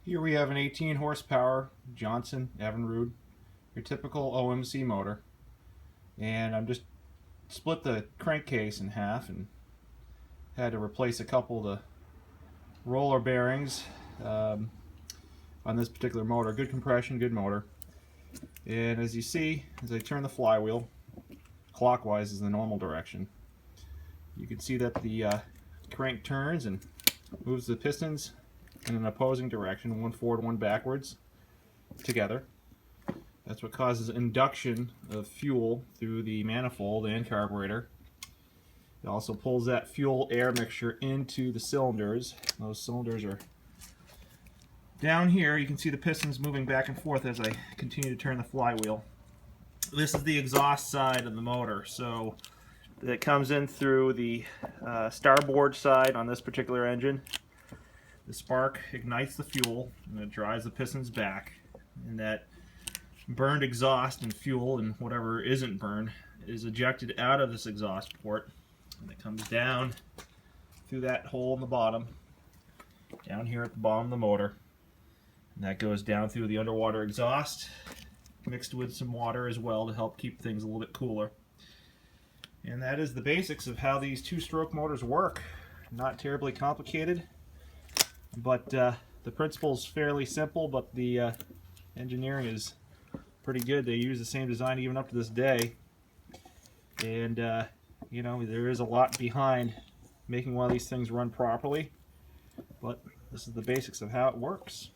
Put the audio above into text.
Here we have an 18 horsepower Johnson Evinrude, your typical OMC motor, and I'm just split the crankcase in half and had to replace a couple of the roller bearings on this particular motor. Good compression, good motor. And as you see, as I turn the flywheel clockwise is the normal direction, you can see that the crank turns and moves the pistons in an opposing direction, one forward, one backwards, together. That's what causes induction of fuel through the manifold and carburetor. It also pulls that fuel-air mixture into the cylinders. Those cylinders are down here. You can see the pistons moving back and forth as I continue to turn the flywheel. This is the exhaust side of the motor, so it comes in through the starboard side on this particular engine. The spark ignites the fuel and it drives the pistons back, and that burned exhaust and fuel and whatever isn't burned is ejected out of this exhaust port, and it comes down through that hole in the bottom, down here at the bottom of the motor, and that goes down through the underwater exhaust mixed with some water as well to help keep things a little bit cooler. And that is the basics of how these two-stroke motors work. Not terribly complicated, but the principle is fairly simple, but the engineering is pretty good. They use the same design even up to this day, and you know, there is a lot behind making one of these things run properly, but this is the basics of how it works.